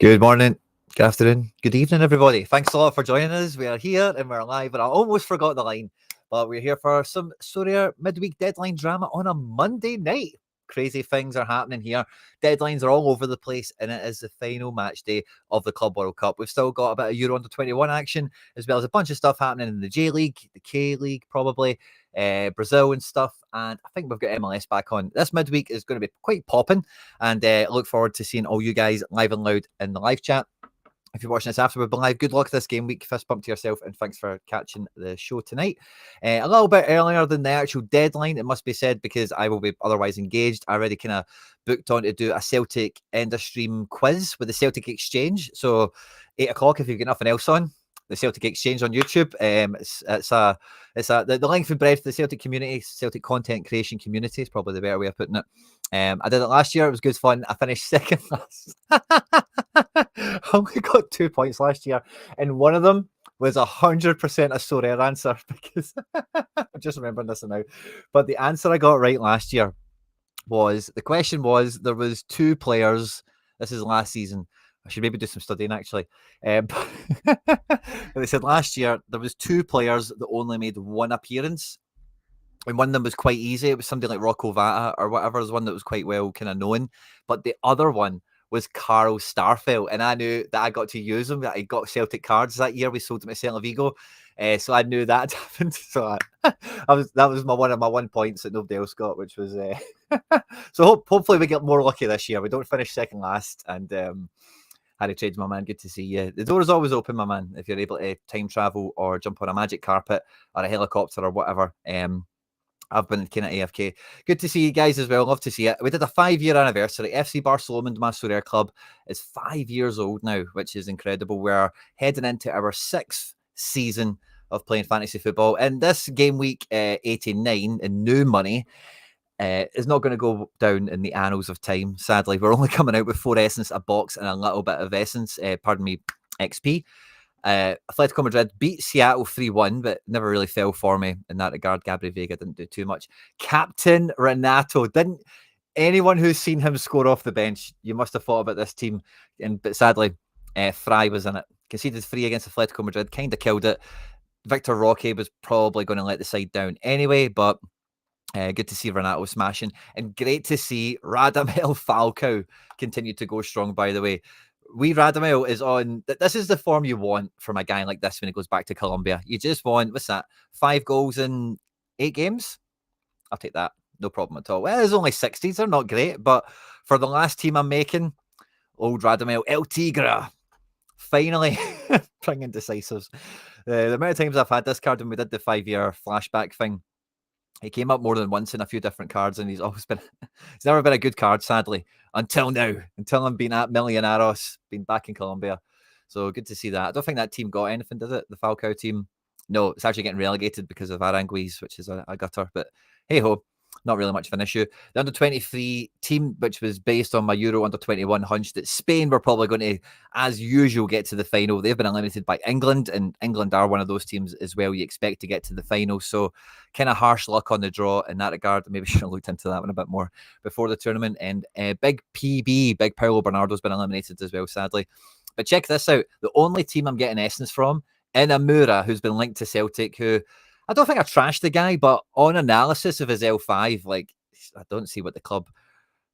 Good morning, good afternoon, good evening, everybody. Thanks a lot for joining us. We are here and we're live, and I almost forgot the line, but we're here for some Sorare midweek deadline drama on a Monday night. Crazy things are happening here. Deadlines are all over the place, and it is the final match day of the Club World Cup. We've still got a bit of Euro Under 21 action, as well as a bunch of stuff happening in the J League, the K League, probably, Brazil and stuff. And I think we've got MLS back on. This midweek is going to be quite popping, and look forward to seeing all you guys live and loud in the live chat. If you're watching this after we've been live, good luck this game week. Fist bump to yourself, and thanks for catching the show tonight. A little bit earlier than the actual deadline, it must be said, because I will be otherwise engaged. I already kind of booked on to do a Celtic end of stream quiz with the Celtic Exchange. So 8 o'clock, if you've got nothing else on, the Celtic Exchange on YouTube. The length and breadth of the Celtic community, Celtic content creation community is probably the better way of putting it. I did it last year. It was good fun. I finished second last. I only got 2 points last year, and one of them was 100% a Sorare answer because I'm just remembering this now. But the answer I got right last year was, the question was, there was two players. This is last season. I should maybe do some studying actually. They said last year there was two players that only made one appearance, and one of them was quite easy. It was somebody like Rocco Vata or whatever. There's one that was quite well kind of known, but the other one was Carl Starfelt, and I knew that I got to use him. That I got Celtic cards that year. We sold him at Celta Vigo, so I knew that happened. So that was one of my 1 points that nobody else got, which was so hopefully we get more lucky this year. We don't finish second last, and Harry Trades, my man, good to see you. The door is always open, my man, if you're able to time travel or jump on a magic carpet or a helicopter or whatever. I've been kind of AFK. Good to see you guys as well. Love to see it. We did a 5-year anniversary. FC Barcelona, my Sorare club, is 5 years old now, which is incredible. We're heading into our 6th season of playing fantasy football. And this game week 89 in new money is not going to go down in the annals of time. Sadly, we're only coming out with 4 essence, a box, and a little bit of essence. XP. Atletico Madrid beat Seattle 3-1, but never really fell for me in that regard. Gabriel Vega didn't do too much. Captain Renato didn't. Anyone who's seen him score off the bench, you must have thought about this team. But sadly, Fry was in it. Conceded 3 against Atletico Madrid, kind of killed it. Victor Roque was probably going to let the side down anyway, but good to see Renato smashing, and great to see Radamel Falcao continue to go strong, by the way. Radamel is on. This is the form you want from a guy like this when he goes back to Colombia. You just want, what's that, 5 goals in 8 games? I'll take that. No problem at all. Well, there's only 60s. They're not great, but for the last team I'm making, old Radamel, El Tigre, finally bringing decisives. The amount of times I've had this card when we did the 5-year flashback thing, he came up more than once in a few different cards, and he's always been, he's never been a good card, sadly, until now, until I'm being at Millonarios, been back in Colombia. So good to see that. I don't think that team got anything, does it? The Falcao team? No, it's actually getting relegated because of Aranguiz, which is a gutter. But hey ho, not really much of an issue. The under 23 team, which was based on my Euro under 21 hunch that Spain were probably going to, as usual, get to the final. They've been eliminated by England, and England are one of those teams as well you expect to get to the final. So kind of harsh luck on the draw in that regard. Maybe should have looked into that one a bit more before the tournament. And big Paulo Bernardo's been eliminated as well, sadly. But check this out. The only team I'm getting essence from, Inamura, who's been linked to Celtic, who I don't think I trashed the guy, but on analysis of his L5, like, I don't see what the club,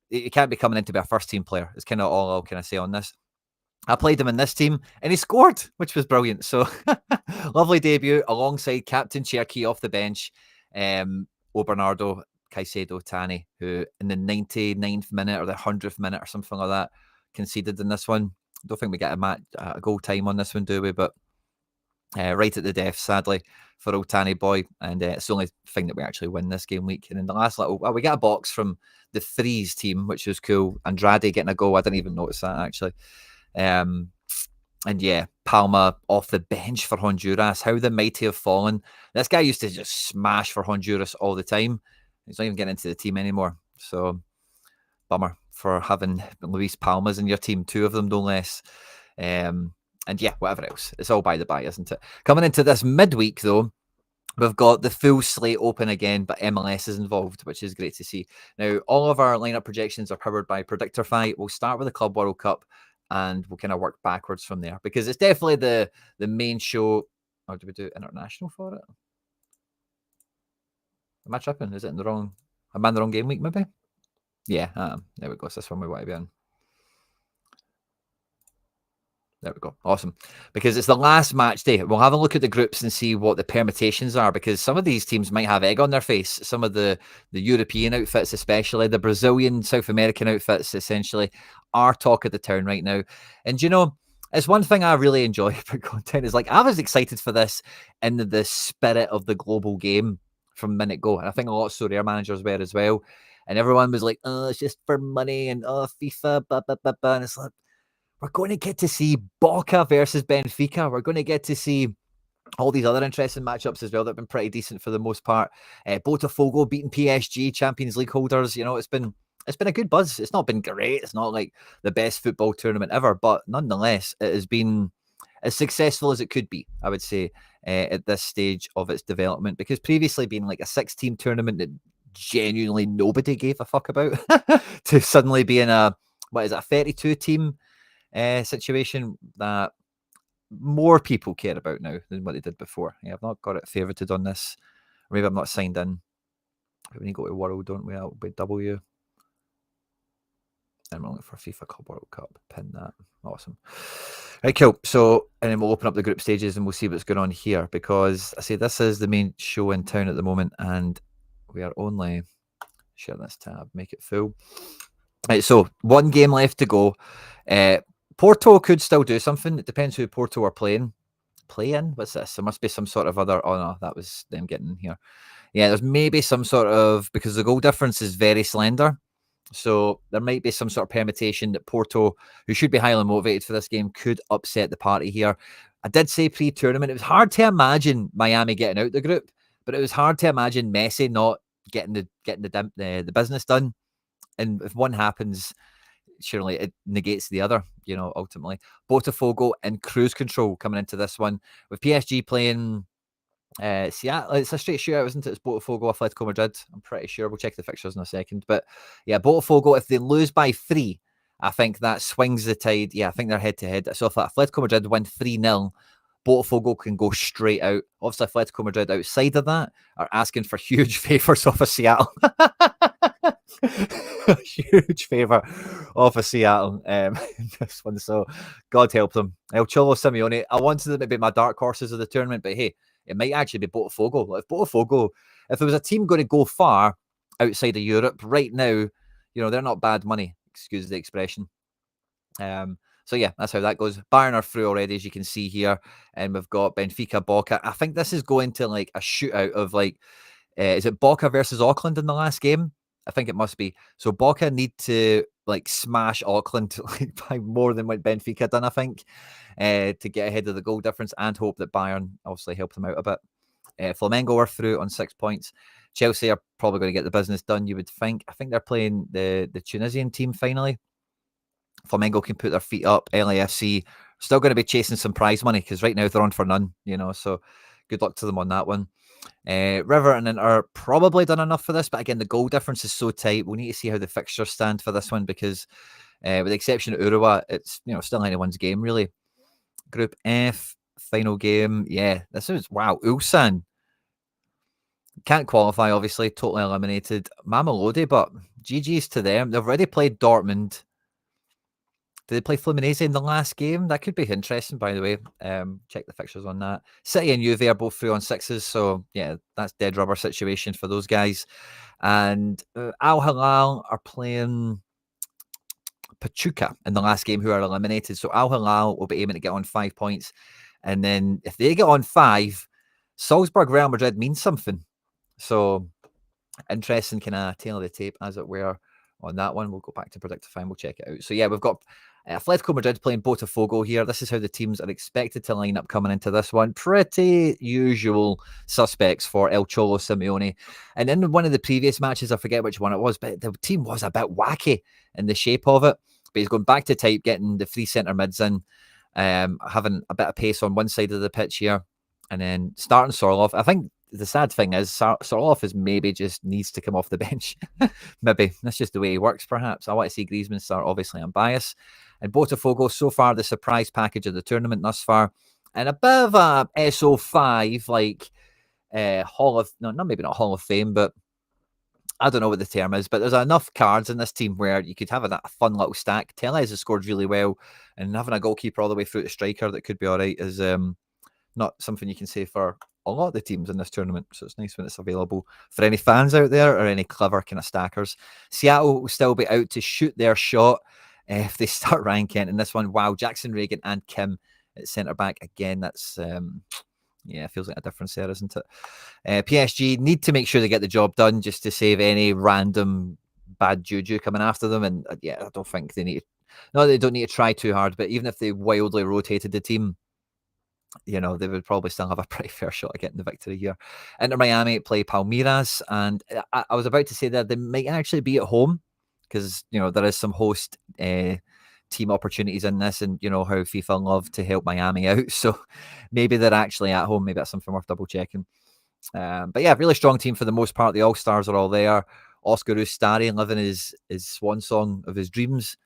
he can't be coming in to be a first team player. It's kind of all I'll kind of say on this. I played him in this team and he scored, which was brilliant. So lovely debut alongside Captain Cherky off the bench, Bernardo, Caicedo, Tani, who in the 99th minute or the 100th minute or something like that conceded in this one. I don't think we get a goal time on this one, do we? But right at the death, sadly, for old Tani boy. And it's the only thing that we actually win this game week. And in the last we got a box from the Threes team, which was cool. Andrade getting a goal. I didn't even notice that, actually. And yeah, Palma off the bench for Honduras. How the mighty have fallen. This guy used to just smash for Honduras all the time. He's not even getting into the team anymore. So, bummer for having Luis Palmas in your team, 2 of them, no less. And yeah, whatever else. It's all by the by, isn't it? Coming into this midweek, though, we've got the full slate open again, but MLS is involved, which is great to see. Now, all of our lineup projections are powered by Predictorfy. We'll start with the Club World Cup. and we'll kind of work backwards from there, because it's definitely the main show. Or do we do international for it? Am I tripping? Is it in the wrong? Am I in the wrong game week, maybe? Yeah, there we go. It's this one we want to be in. There we go. Awesome. Because it's the last match day. We'll have a look at the groups and see what the permutations are, because some of these teams might have egg on their face. Some of the European outfits, especially the Brazilian, South American outfits, essentially, are talk of the town right now. And, you know, it's one thing I really enjoy about content is, like, I was excited for this in the spirit of the global game from minute go. And I think a lot of Sorare managers were as well. And everyone was like, oh, it's just for money and FIFA, blah, blah, blah, blah. And it's like, we're going to get to see Boca versus Benfica. We're going to get to see all these other interesting matchups as well that have been pretty decent for the most part. Botafogo beating PSG, Champions League holders. You know, it's been a good buzz. It's not been great. It's not like the best football tournament ever, but nonetheless, it has been as successful as it could be, I would say, at this stage of its development. Because previously being like a 6-team tournament that genuinely nobody gave a fuck about to suddenly being a 32-team situation that more people care about now than what they did before. Yeah, I've not got it favorited on this. Or maybe I'm not signed in. We need to go to World, don't we? That'll be W. I'm looking for FIFA Club World Cup. Pin that. Awesome. Right, cool. So, and then we'll open up the group stages and we'll see what's going on here, because I say this is the main show in town at the moment, and we are only share this tab, make it full. Right, so one game left to go. Porto could still do something. It depends who Porto are playing. Play-in? What's this? There must be some sort of other... Oh, no, that was them getting in here. Yeah, there's maybe some sort of... Because the goal difference is very slender. So there might be some sort of permutation that Porto, who should be highly motivated for this game, could upset the party here. I did say pre-tournament, it was hard to imagine Miami getting out the group, but it was hard to imagine Messi not getting the business done. And if one happens, surely it negates the other, you know, ultimately. Botafogo and cruise control coming into this one, with PSG playing Seattle. It's a straight shootout, isn't it? It's Botafogo, Atletico Madrid. I'm pretty sure. We'll check the fixtures in a second. But yeah, Botafogo, if they lose by 3, I think that swings the tide. Yeah, I think they're head-to-head. So if Atletico Madrid win 3-0, Botafogo can go straight out. Obviously, Atletico Madrid outside of that are asking for huge favours off of Seattle. Huge favour off of Seattle this one. So God help them. El Cholo Simeone. I wanted them to be my dark horses of the tournament, but hey, it might actually be Botafogo. If there was a team going to go far outside of Europe right now, you know, they're not bad money. Excuse the expression. So yeah, that's how that goes. Bayern are through already, as you can see here, and we've got Benfica, Boca. I think this is going to like a shootout of like, is it Boca versus Auckland in the last game? I think it must be. So Boca need to like smash Auckland like by more than what Benfica done, I think, to get ahead of the goal difference, and hope that Bayern obviously help them out a bit. Flamengo are through on 6 points. Chelsea are probably going to get the business done, you would think. I think they're playing the Tunisian team finally. Flamengo can put their feet up. LAFC still going to be chasing some prize money, because right now they're on for none, you know, so good luck to them on that one. River and Inter probably done enough for this, but again, the goal difference is so tight. We'll need to see how the fixtures stand for this one, because with the exception of Uruguay, it's, you know, still anyone's game, really. Group F, final game. Yeah, this is, wow, Ulsan. Can't qualify, obviously, totally eliminated. Mamelodi, but GG's to them. They've already played Dortmund. Did they play Fluminense in the last game? That could be interesting, by the way. Check the fixtures on that. City and Juve are both through on 6s, so yeah, that's dead rubber situation for those guys. And Al Hilal are playing Pachuca in the last game, who are eliminated. So Al Hilal will be aiming to get on 5 points. And then if they get on 5, Salzburg, Real Madrid means something. So interesting kind of tail of the tape, as it were, on that one. We'll go back to Predictify and we'll check it out. So yeah, we've got Atletico Madrid playing Botafogo here. This is how the teams are expected to line up coming into this one. Pretty usual suspects for El Cholo Simeone. And in one of the previous matches, I forget which one it was, but the team was a bit wacky in the shape of it. But he's going back to type, getting the 3 centre mids in, having a bit of pace on one side of the pitch here, and then starting Sorloff. I think the sad thing is, Sorloff is maybe just needs to come off the bench. Maybe that's just the way he works. Perhaps I want to see Griezmann start. Obviously, I'm biased. And Botafogo, so far the surprise package of the tournament thus far, and a bit of a SO5 like maybe not Hall of Fame, but I don't know what the term is, but there's enough cards in this team where you could have a fun little stack. Tellez has scored really well, and having a goalkeeper all the way through to striker that could be all right is not something you can say for a lot of the teams in this tournament. So it's nice when it's available for any fans out there or any clever kind of stackers. Seattle will still be out to shoot their shot if they start Ryan Kent in this one. Wow, Jackson Reagan and Kim at centre back again. That's it feels like a difference there, isn't it? PSG need to make sure they get the job done just to save any random bad juju coming after them. And I don't think they need to. No, they don't need to try too hard, but even if they wildly rotated the team, they would probably still have a pretty fair shot at getting the victory here. Inter Miami play Palmeiras, and I was about to say that they might actually be at home because, there is some host team opportunities in this, and how FIFA love to help Miami out. So maybe they're actually at home. Maybe that's something worth double checking. But yeah, really strong team for the most part. The All-Stars are all there. Oscar Ustari living his swan song of his dreams.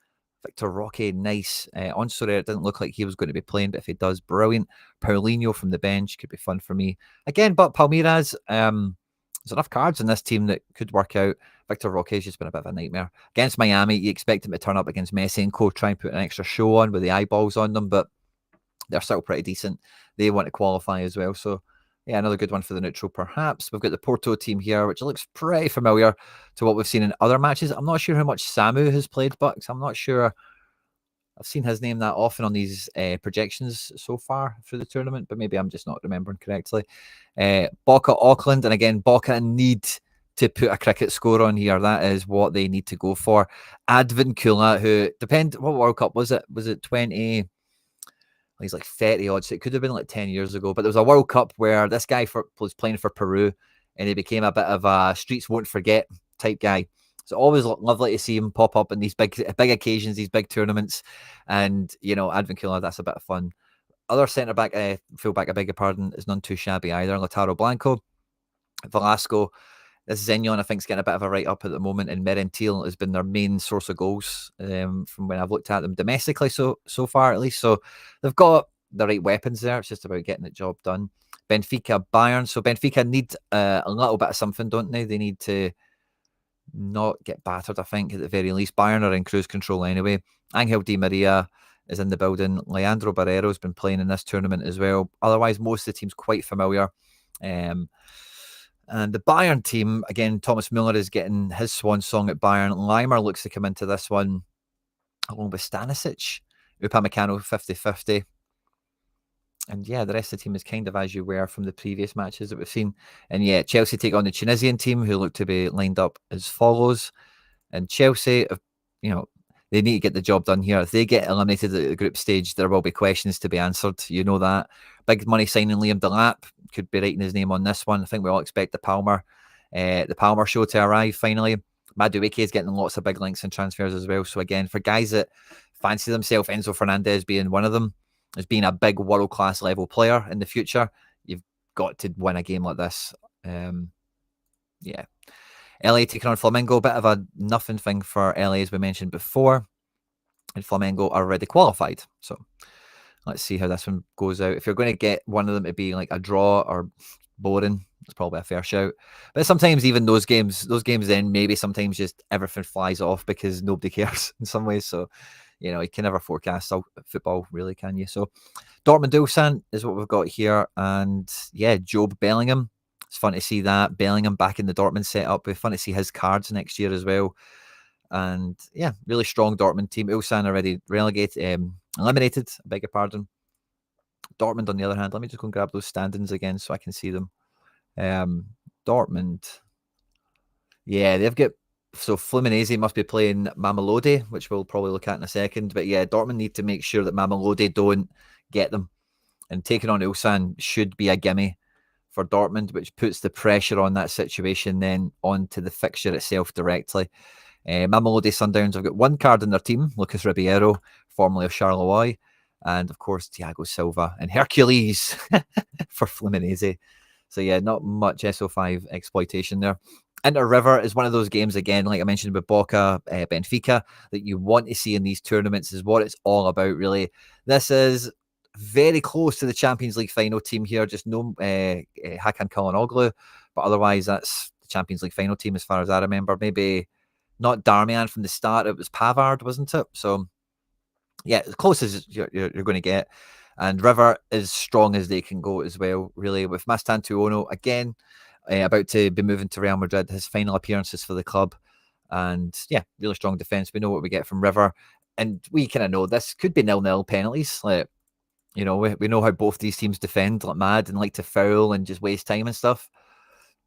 Victor Roque, nice. On Sorare, it didn't look like he was going to be playing, but if he does, brilliant. Paulinho from the bench could be fun for me. Again, but Palmeiras, there's enough cards in this team that could work out. Victor Roque has just been a bit of a nightmare. Against Miami, you expect him to turn up against Messi and co, try and put an extra show on with the eyeballs on them, but they're still pretty decent. They want to qualify as well. So, yeah, another good one for the neutral, perhaps. We've got the Porto team here, which looks pretty familiar to what we've seen in other matches. I'm not sure how much Samu has played Bucks. I'm not sure I've seen his name that often on these projections so far through the tournament, but maybe I'm just not remembering correctly. Boca Auckland, and again, Boca need to put a cricket score on here. That is what they need to go for. Advincula, who, what World Cup was it? Was it 20? He's like 30 odd, so it could have been like 10 years ago. But there was a World Cup where this guy was playing for Peru, and he became a bit of a streets won't forget type guy. So always lovely to see him pop up in these big occasions, these big tournaments. And, Advincula, that's a bit of fun. Other centre-back, full-back, I beg your pardon, is none too shabby either. Lautaro Blanco, Velasco. This Zenyon, I think, is getting a bit of a write-up at the moment, and Merentiel has been their main source of goals from when I've looked at them domestically so far, at least. So they've got the right weapons there. It's just about getting the job done. Benfica, Bayern. So Benfica need a little bit of something, don't they? They need to not get battered, I think, at the very least. Bayern are in cruise control anyway. Angel Di Maria is in the building. Leandro Barreiro has been playing in this tournament as well. Otherwise, most of the team's quite familiar. And the Bayern team, again, Thomas Müller is getting his swan song at Bayern. Leimer looks to come into this one along with Stanisic. Upamecano 50-50. And yeah, the rest of the team is kind of as you were from the previous matches that we've seen. And yeah, Chelsea take on the Tunisian team, who look to be lined up as follows. And Chelsea, they need to get the job done here. If they get eliminated at the group stage, there will be questions to be answered. You know that. Big money signing Liam Delap could be writing his name on this one. I think we all expect the Palmer show to arrive finally. Madueke is getting lots of big links and transfers as well. So again, for guys that fancy themselves, Enzo Fernandez being one of them, as being a big world-class level player in the future, you've got to win a game like this. LA taking on Flamengo, a bit of a nothing thing for LA, as we mentioned before. And Flamengo are already qualified. So let's see how this one goes out. If you're going to get one of them to be like a draw or boring, it's probably a fair shout. But sometimes even those games then maybe sometimes just everything flies off because nobody cares in some ways. So, you can never forecast football, really, can you? So Dortmund Ulsan is what we've got here. And yeah, Job Bellingham. It's fun to see that. Bellingham back in the Dortmund setup. It's fun to see his cards next year as well. And yeah, really strong Dortmund team. Ulsan already eliminated, I beg your pardon. Dortmund, on the other hand, let me just go and grab those standings again so I can see them. Dortmund. Yeah, they've got... So Fluminense must be playing Mamelodi, which we'll probably look at in a second. But yeah, Dortmund need to make sure that Mamelodi don't get them. And taking on Ulsan should be a gimme for Dortmund, which puts the pressure on that situation then onto the fixture itself directly. Mamelodi Sundowns have got one card in their team, Lucas Ribeiro, formerly of Charleroi, and of course Thiago Silva and Hercules for Fluminense. So yeah, not much SO5 exploitation there. Inter River is one of those games, again, like I mentioned with Boca, Benfica, that you want to see in these tournaments, is what it's all about, really. This is very close to the Champions League final team here, just no Hakan Çalhanoğlu, but otherwise that's the Champions League final team as far as I remember. Maybe not Darmian from the start, it was Pavard, wasn't it? So yeah, as close as you're going to get. And River is strong as they can go as well, really, with Mastantuono, again, about to be moving to Real Madrid, his final appearances for the club. And yeah, really strong defence. We know what we get from River. And we kind of know this could be 0-0 penalties. Like, you know, we know how both these teams defend like mad and like to foul and just waste time and stuff.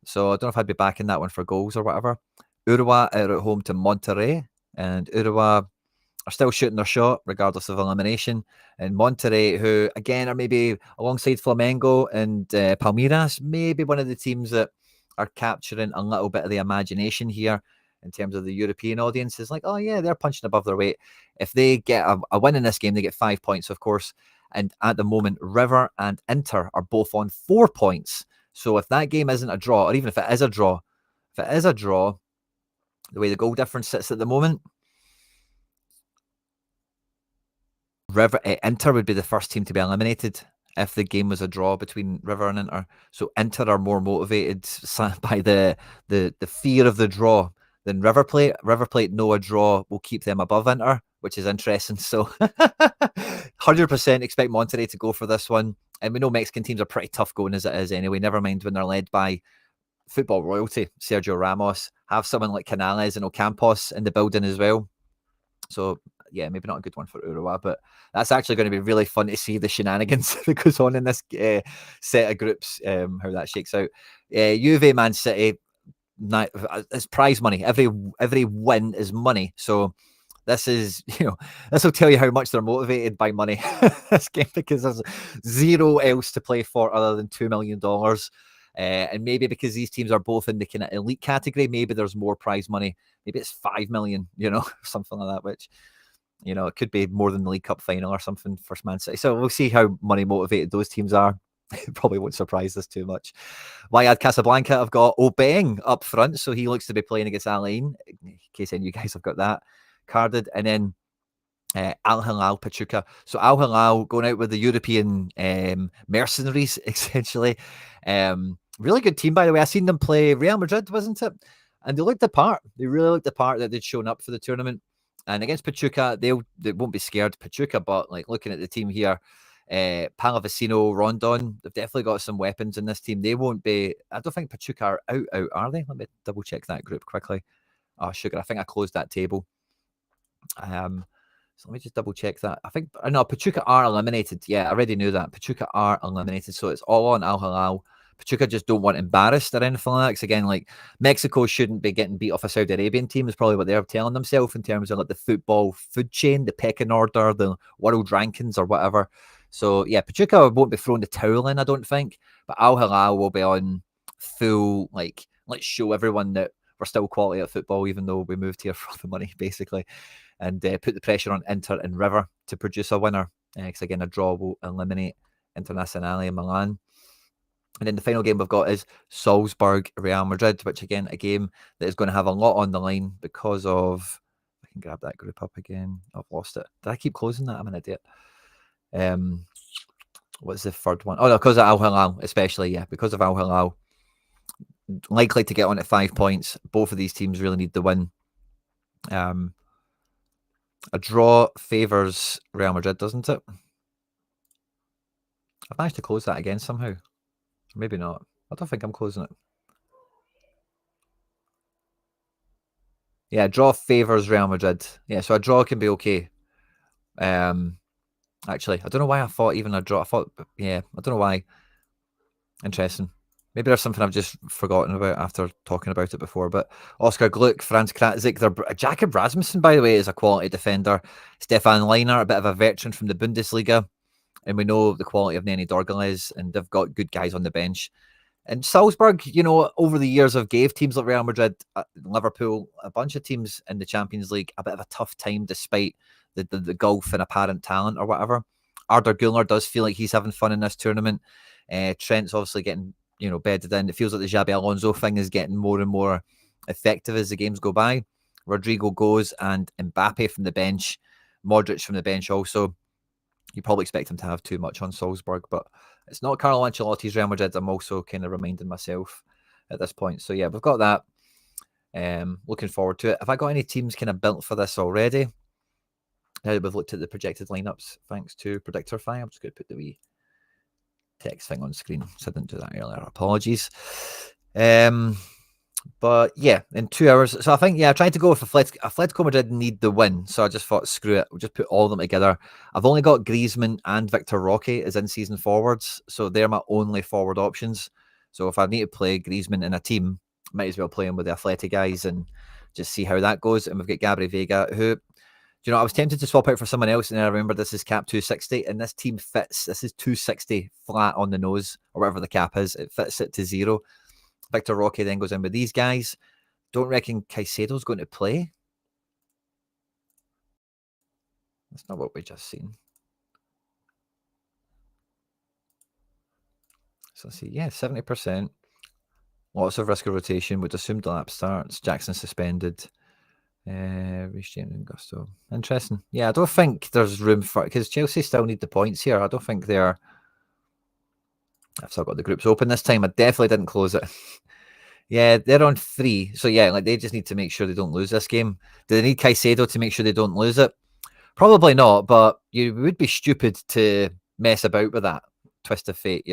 So I don't know if I'd be backing that one for goals or whatever. Urawa are at home to Monterrey. And Urawa are still shooting their shot regardless of elimination. And Monterrey, who again are maybe alongside Flamengo and Palmeiras, maybe one of the teams that are capturing a little bit of the imagination here in terms of the European audience. Is like, oh yeah, they're punching above their weight. If they get a win in this game, they get 5 points, of course. And at the moment, River and Inter are both on 4 points. So if that game isn't a draw, or even if it is a draw, the way the goal difference sits at the moment, Inter would be the first team to be eliminated if the game was a draw between River and Inter. So Inter are more motivated by the fear of the draw than River Plate. River Plate know a draw will keep them above Inter, which is interesting. So 100% expect Monterrey to go for this one. And we know Mexican teams are pretty tough going as it is anyway, never mind when they're led by football royalty, Sergio Ramos. Have someone like Canales and Ocampos in the building as well. So yeah, maybe not a good one for Urawa, but that's actually going to be really fun to see the shenanigans that goes on in this set of groups, how that shakes out. Juve, Man City, it's prize money. Every win is money. So this is, this will tell you how much they're motivated by money, this game, because there's zero else to play for other than $2 million. And maybe because these teams are both in the kind of elite category, maybe there's more prize money. Maybe it's 5 million, something like that, which, it could be more than the League Cup final or something for Man City. So we'll see how money motivated those teams are. It probably won't surprise us too much. Wydad Casablanca have got Obeng up front, so he looks to be playing against Al Ain, in case any of you guys have got that carded. And then Al Hilal Pachuca. So Al Hilal going out with the European mercenaries, essentially. Really good team, by the way. I seen them play Real Madrid, wasn't it? And they looked the part. They really looked the part that they'd shown up for the tournament. And against Pachuca, they won't be scared. Pachuca, but like looking at the team here, Palavecino, Rondon, they've definitely got some weapons in this team. They won't be. I don't think Pachuca are out, are they? Let me double check that group quickly. Oh, sugar. I think I closed that table. So let me just double check that. I think no, Pachuca are eliminated. Yeah, I already knew that. Pachuca are eliminated, so it's all on Al Hilal. Pachuca just don't want embarrassed or anything like that. Because again, like Mexico shouldn't be getting beat off a Saudi Arabian team is probably what they're telling themselves in terms of like the football food chain, the pecking order, the world rankings or whatever. So yeah, Pachuca won't be throwing the towel in, I don't think. But Al Hilal will be on full, like, let's show everyone that we're still quality at football, even though we moved here for the money, basically. And put the pressure on Inter and River to produce a winner. Because again, a draw will eliminate Internazionale Milan. And then the final game we've got is Salzburg Real Madrid, which again, a game that is going to have a lot on the line because of. I can grab that group up again. I've lost it. Did I keep closing that? I'm an idiot. What's the third one? Oh no, because of Al Hilal, especially, yeah, because of Al Hilal. Likely to get on at 5 points. Both of these teams really need the win. A draw favours Real Madrid, doesn't it? I've managed to close that again somehow. Maybe not. I don't think I'm closing it. Yeah, draw favours Real Madrid. Yeah, so a draw can be okay. Actually, I don't know why I thought even a draw. I don't know why. Interesting. Maybe there's something I've just forgotten about after talking about it before. But Oscar Gluck, Franz Kratzik, Jakob Rasmussen, by the way, is a quality defender. Stefan Leiner, a bit of a veteran from the Bundesliga. And we know the quality of Nenny Dorgales, and they've got good guys on the bench. And Salzburg, over the years have gave teams like Real Madrid, Liverpool, a bunch of teams in the Champions League a bit of a tough time despite the gulf and apparent talent or whatever. Arda Güler does feel like he's having fun in this tournament. Trent's obviously getting bedded in. It feels like the Xabi Alonso thing is getting more and more effective as the games go by. Rodrigo goes and Mbappe from the bench, Modric from the bench also. You probably expect him to have too much on Salzburg, but it's not Carlo Ancelotti's Real Madrid. I'm also kind of reminding myself at this point. So yeah, we've got that. Looking forward to it. Have I got any teams kind of built for this already? Now that we've looked at the projected lineups, thanks to Predictorify, I'm just going to put the wee text thing on screen. So I didn't do that earlier. Apologies. But yeah, in 2 hours. So I think, I tried to go with Atletico Madrid need the win. So I just thought, screw it. We'll just put all of them together. I've only got Griezmann and Victor Roque as in-season forwards. So they're my only forward options. So if I need to play Griezmann in a team, might as well play him with the Athletic guys and just see how that goes. And we've got Gabri Vega, who, I was tempted to swap out for someone else. And then I remember this is cap 260 and this team fits. This is 260 flat on the nose or whatever the cap is. It fits it to 0. Victor Roque then goes in with these guys. Don't reckon Caicedo's going to play. That's not what we just seen. So let's see. Yeah, 70%. Lots of risk of rotation. Would assume Delap starts. Jackson suspended. Reece James and Gusto. Interesting. Yeah, I don't think there's room for it because Chelsea still need the points here. I don't think they're. I've still got the groups open this time. I definitely didn't close it. Yeah, they're on 3. So yeah, like they just need to make sure they don't lose this game. Do they need Caicedo to make sure they don't lose it? Probably not, but you would be stupid to mess about with that twist of fate,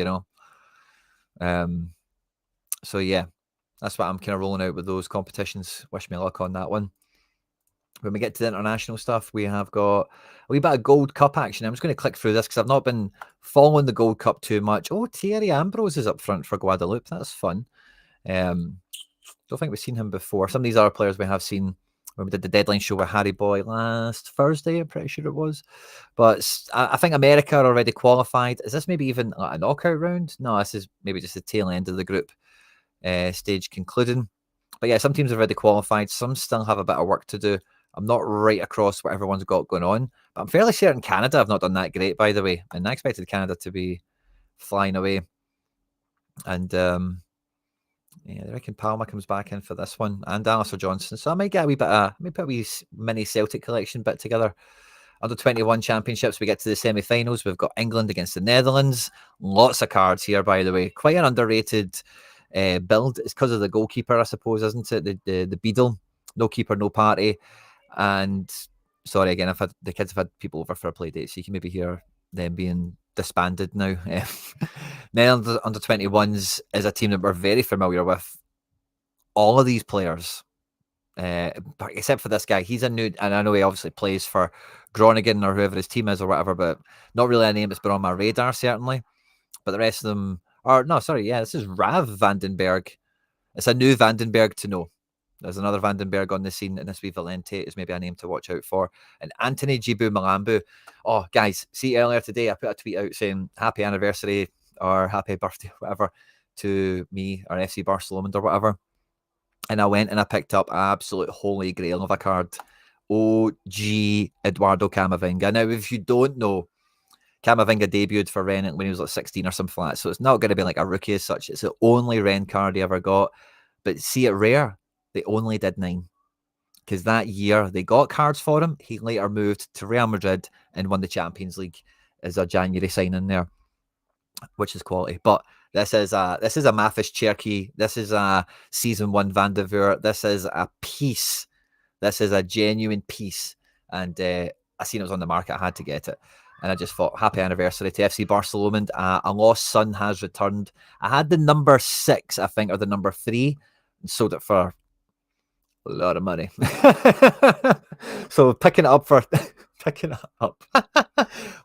So yeah, that's what I'm kind of rolling out with those competitions. Wish me luck on that one. When we get to the international stuff, we have got a wee bit of Gold Cup action. I'm just going to click through this because I've not been following the Gold Cup too much. Oh, Thierry Ambrose is up front for Guadeloupe. That's fun. Don't think we've seen him before. Some of these other players we have seen when we did the deadline show with Harry Boy last Thursday, I'm pretty sure it was. But I think America are already qualified. Is this maybe even a knockout round? No, this is maybe just the tail end of the group stage concluding. But yeah, some teams have already qualified. Some still have a bit of work to do. I'm not right across what everyone's got going on. But I'm fairly certain Canada have not done that great, by the way. And I expected Canada to be flying away. And yeah, I reckon Palmer comes back in for this one, and Alistair Johnson. So I might get a wee bit of, maybe a wee mini Celtic collection bit together. Under 21 championships, we get to the semi-finals. We've got England against the Netherlands. Lots of cards here, by the way. Quite an underrated build. It's because of the goalkeeper, I suppose, isn't it? The Beadle. No keeper, no party. And sorry again, the kids have had people over for a play date, so you can maybe hear them being disbanded now. Netherlands under 21s is a team that we're very familiar with. All of these players, except for this guy, he's a new, and I know he obviously plays for Groningen or whoever his team is or whatever, but not really a name that's been on my radar certainly. But the rest of them are this is Rav Vandenberg. It's a new Vandenberg to know. There's another Vandenberg on the scene, and this wee Valente is maybe a name to watch out for. And Anthony Jibu Malambu. Oh, guys, see earlier today, I put a tweet out saying happy anniversary or happy birthday, whatever, to me or FC Barcelona or whatever. And I went and I picked up absolute holy grail of a card. OG Eduardo Camavinga. Now, if you don't know, Camavinga debuted for Rennes when he was like 16 or something like that. So it's not going to be like a rookie as such. It's the only Rennes card he ever got. But see it rare. They only did 9 because that year they got cards for him. He later moved to Real Madrid and won the Champions League as a January signing there, which is quality. But this is a Mathis Cherky. This is a season 1 Van de Voort. This is a piece. This is a genuine piece. And I seen it was on the market. I had to get it. And I just thought, happy anniversary to FC Barcelona. A lost son has returned. I had the number 6, I think, or the number 3, and sold it for a lot of money. So picking it up. Well,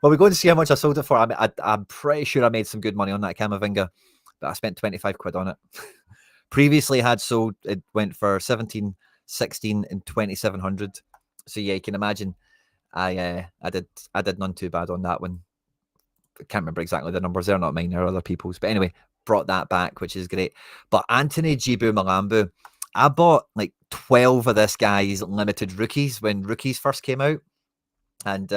we're going to see how much I sold it for. I'm pretty sure I made some good money on that Camavinga, but I spent 25 quid on it. Previously had sold, it went for 17, 16 and 2,700. So yeah, you can imagine I did none too bad on that one. I can't remember exactly the numbers. They're not mine, they're other people's. But anyway, brought that back, which is great. But Anthony Jibu Malambu, I bought like 12 of this guy's limited rookies when rookies first came out. And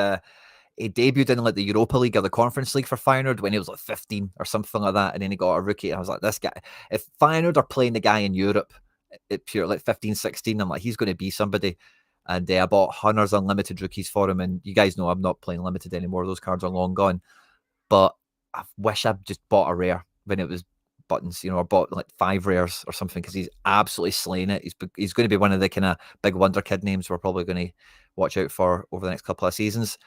He debuted in like the Europa League or the Conference League for Feyenoord when he was like 15 or something like that, and then he got a rookie. I was like, this guy, if Feyenoord are playing the guy in Europe at pure like 15, 16, I'm like, he's going to be somebody. And I bought Hunter's Unlimited rookies for him, and you guys know I'm not playing limited anymore. Those cards are long gone. But I wish I'd just bought a rare when it was buttons, or bought like 5 rares or something, because he's absolutely slaying it. He's going to be one of the kind of big wonder kid names we're probably going to watch out for over the next couple of seasons.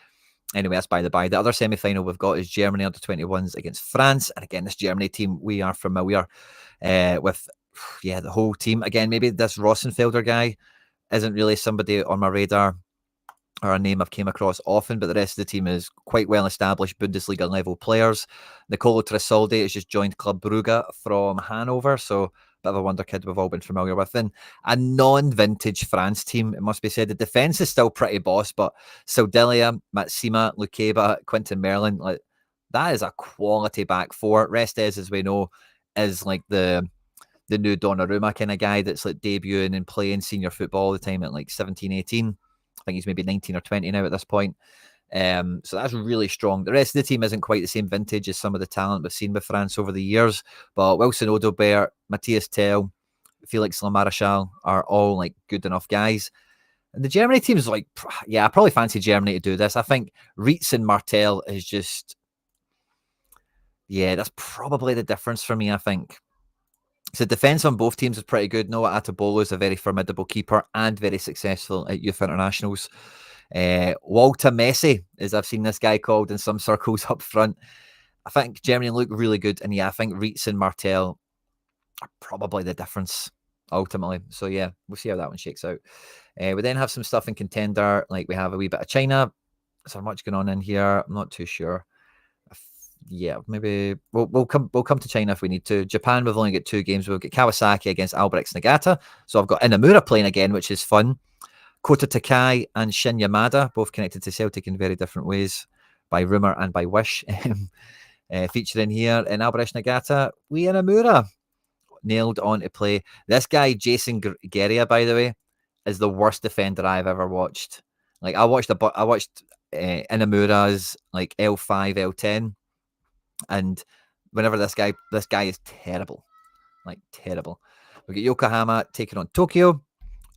Anyway, that's by the by. The other semi-final we've got is Germany under 21s against France. And again, this Germany team, we are familiar with, the whole team. Again, maybe this Rossenfelder guy isn't really somebody on my radar or a name I've came across often, but the rest of the team is quite well-established Bundesliga level players. Nicolo Tresoldi has just joined Club Brugge from Hanover, so a bit of a wonder kid we've all been familiar with. And a non-vintage France team, it must be said. The defence is still pretty boss, but Saudilia, Matsima, Lukeba, Quinton Merlin, like that is a quality back four. Restes, as we know, is like the new Donnarumma kind of guy that's like debuting and playing senior football all the time at like 17, 18. I think he's maybe 19 or 20 now at this point. So that's really strong. The rest of the team isn't quite the same vintage as some of the talent we've seen with France over the years, but Wilson Odobert, Matthias Tell, Felix Lamarachal are all like good enough guys. And the Germany team is like, I probably fancy Germany to do this. I think Rietz and Martel is just, that's probably the difference for me, I think. So defence on both teams is pretty good. Noah Atabolo is a very formidable keeper and very successful at youth internationals. Walter Messi, as I've seen this guy called in some circles up front. I think Germany look really good. And I think Rietz and Martel are probably the difference ultimately. So we'll see how that one shakes out. We then have some stuff in contender. Like we have a wee bit of China. Is there much going on in here? I'm not too sure. Maybe we'll come to China if we need to. Japan, we've only got 2 games. We've got Kawasaki against Albirex Niigata. So I've got Inamura playing again, which is fun. Kota Takai and Shin Yamada, both connected to Celtic in very different ways by rumour and by wish. Featuring here in Albirex Niigata, Inamura nailed on to play. This guy, Jason Guerria, by the way, is the worst defender I've ever watched. Like I watched Inamura's like L5, L10. And whenever this guy is terrible, like terrible. We get Yokohama taking on Tokyo.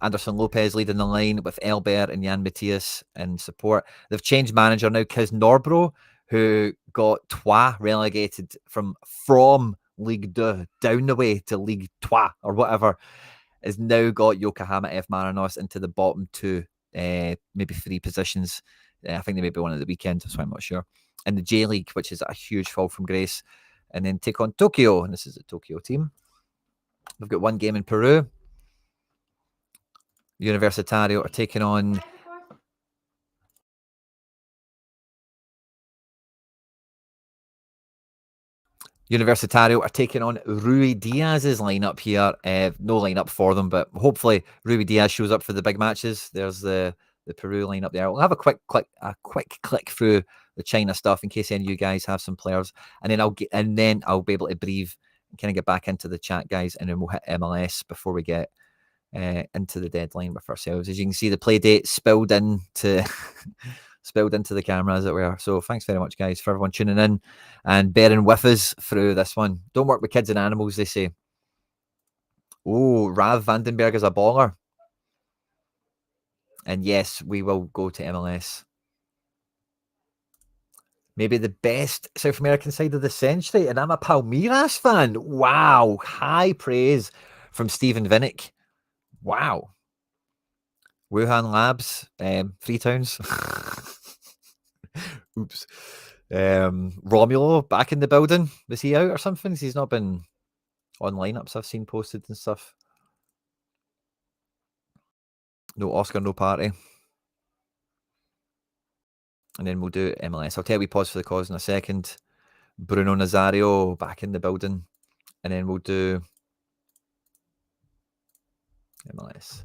Anderson Lopez leading the line with Elber and Jan Matthias in support. They've changed manager now because Norbro, who got Troyes relegated from Ligue 2 down the way to Ligue 2 or whatever, has now got Yokohama F. Marinos into the bottom 2, maybe 3 positions. I think they may be one at the weekend, so I'm not sure. In the J League, which is a huge fall from grace, and then take on Tokyo. And this is a Tokyo team. We've got 1 game in Peru. Universitario are taking on Rui Diaz's lineup here. No lineup for them, but hopefully Rui Diaz shows up for the big matches. There's the Peru lineup there. We'll have a quick click through the China stuff in case any of you guys have some players, and then I'll be able to breathe and kind of get back into the chat, guys, and then we'll hit MLS before we get into the deadline with ourselves. As you can see, the play date spilled into the camera, as it were. So thanks very much, guys, for everyone tuning in and bearing with us through this one. Don't work with kids and animals, they say. Oh, Rav Vandenberg is a baller. And yes, we will go to MLS. Maybe the best South American side of the century, and I'm a Palmeiras fan. Wow, high praise from Stephen Vinnick. Wow. Wuhan Labs, Freetowns. Oops. Romulo back in the building. Was he out or something? He's not been on lineups I've seen posted and stuff. No Oscar, no party. And then we'll do MLS. I'll tell you we pause for the cause in a second. Bruno Nazario back in the building. And then we'll do MLS.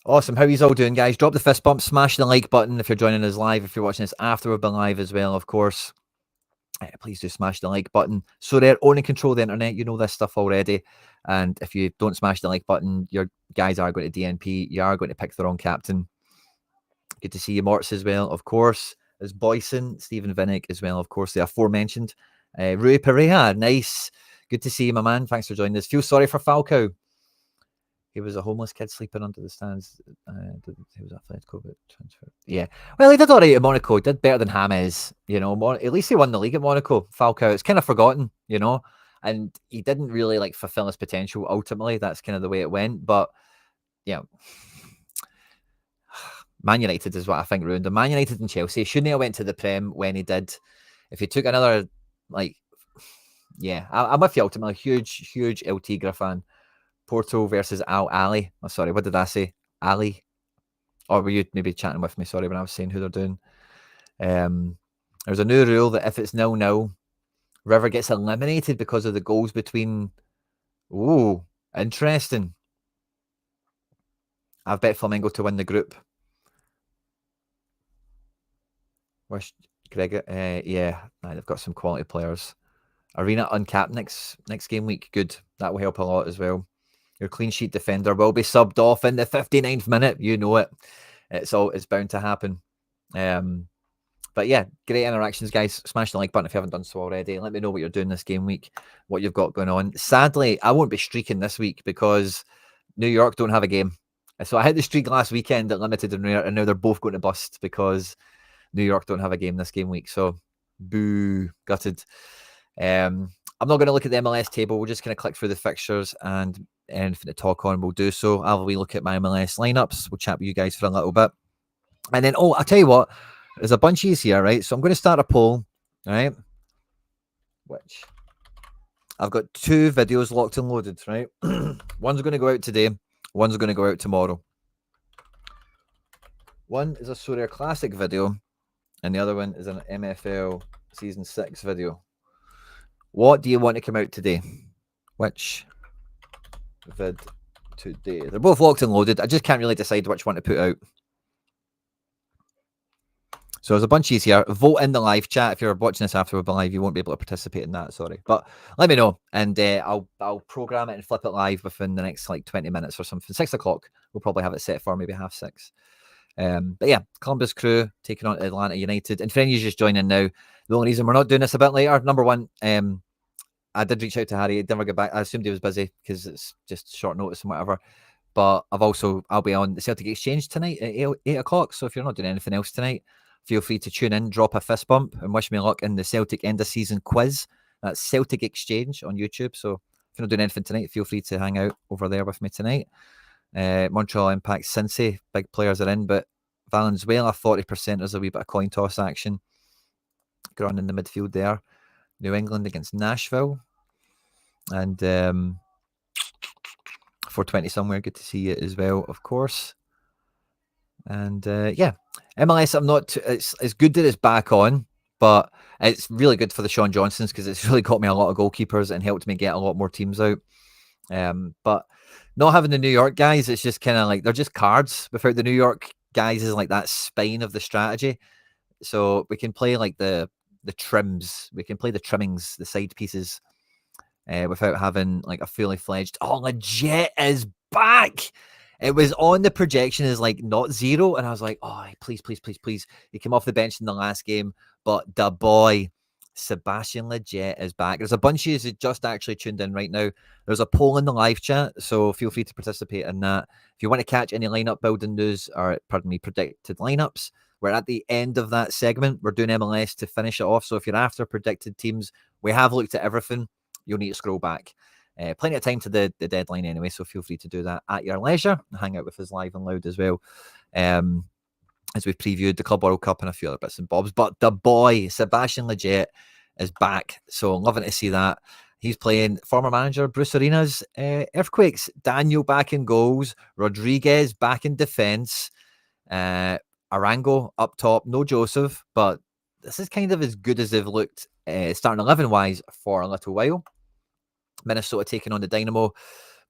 Awesome. How are you all doing, guys? Drop the fist bump, smash the like button if you're joining us live. If you're watching this after we've been live as well, of course. Please do smash the like button. Sorare, own and control the internet. You know this stuff already. And if you don't smash the like button, your guys are going to DNP. You are going to pick the wrong captain. Good to see you, Morts, as well, of course. There's Boyson, Stephen Vinnick as well, of course, the aforementioned. Rui Pereira, nice. Good to see you, my man. Thanks for joining us. Feel sorry for Falcao. He was a homeless kid sleeping under the stands. He was Atletico, but transfer. Yeah. Well, he did all right at Monaco. He did better than James. At least he won the league at Monaco. Falcao. It's kind of forgotten, and he didn't really like fulfill his potential. Ultimately, that's kind of the way it went. But yeah, Man United is what I think ruined him. Man United and Chelsea shouldn't have went to the Prem when he did. If he took another, I'm with you. Ultimately, huge El Tigre fan. Porto versus Al Ali. Oh, sorry, what did I say? Ali? Or were you maybe chatting with me? Sorry, when I was saying who they're doing. There's a new rule that if it's 0-0, River gets eliminated because of the goals between. Ooh, interesting. I've bet Flamengo to win the group. Wish Greg, they've got some quality players. Arena uncapped next game week. Good. That will help a lot as well. Your clean sheet defender will be subbed off in the 59th minute. You know it. It's bound to happen. But yeah, great interactions, guys. Smash the like button if you haven't done so already. Let me know what you're doing this game week, what you've got going on. Sadly, I won't be streaking this week because New York don't have a game. So I had the streak last weekend at Limited and Rare, and now they're both going to bust because New York don't have a game this game week. So boo, gutted. I'm not going to look at the MLS table. We're just going to click through the fixtures, and anything to talk on, we'll do so. I'll have a wee look at my MLS lineups. We'll chat with you guys for a little bit. And then, I'll tell you what, there's a bunch of these here, right? So I'm going to start a poll, right? Which I've got 2 videos locked and loaded, right? One's going to go out today. One's going to go out tomorrow. One is a Sorare Classic video, and the other one is an MFL Season 6 video. What do you want to come out today? Which vid today? They're both locked and loaded. I just can't really decide which one to put out. So there's a bunch of these here. Vote in the live chat. If you're watching this after we're live, you won't be able to participate in that, sorry. But let me know, and I'll program it and flip it live within the next 20 minutes or something. 6 o'clock, we'll probably have it set for maybe 6:30. But yeah, Columbus Crew taking on Atlanta United. And for any of you just joining now, the only reason we're not doing this a bit later, number one, I did reach out to Harry. He never got back. I assumed he was busy because it's just short notice and whatever. But I'll be on the Celtic Exchange tonight at 8 o'clock. So if you're not doing anything else tonight, feel free to tune in, drop a fist bump, and wish me luck in the Celtic end of season quiz. That's Celtic Exchange on YouTube. So if you're not doing anything tonight, feel free to hang out over there with me tonight. Montreal Impact, Cincy, big players are in, but Valenzuela 40%. There's a wee bit of coin toss action going on in the midfield there. New England against Nashville, and 420 somewhere. Good to see you as well, of course. And MLS, I'm not. It's good that it's back on, but it's really good for the Sean Johnsons because it's really got me a lot of goalkeepers and helped me get a lot more teams out. But not having the New York guys, it's just kind of like they're just cards. Without the New York guys, is like that spine of the strategy. So we can play like the trims, we can play the trimmings, the side pieces, without having like a fully fledged. Oh, Legit is back. It was on the projection as like not 0, and I was like, oh, please. He came off the bench in the last game, but the boy Sebastian Legit is back. There's a bunch of you who just actually tuned in right now. There's a poll in the live chat, so feel free to participate in that. If you want to catch any lineup building news, or predicted lineups, we're at the end of that segment. We're doing MLS to finish it off. So if you're after predicted teams, we have looked at everything. You'll need to scroll back. Plenty of time to the deadline anyway, so feel free to do that at your leisure. Hang out with us live and loud as well, as we previewed the Club World Cup and a few other bits and bobs. But the boy, Sebastian Legit, is back, so loving to see that. He's playing former manager Bruce Arena's Earthquakes. Daniel back in goals, Rodriguez back in defence, Arango up top, no Joseph, but this is kind of as good as they've looked starting 11-wise for a little while. Minnesota taking on the Dynamo.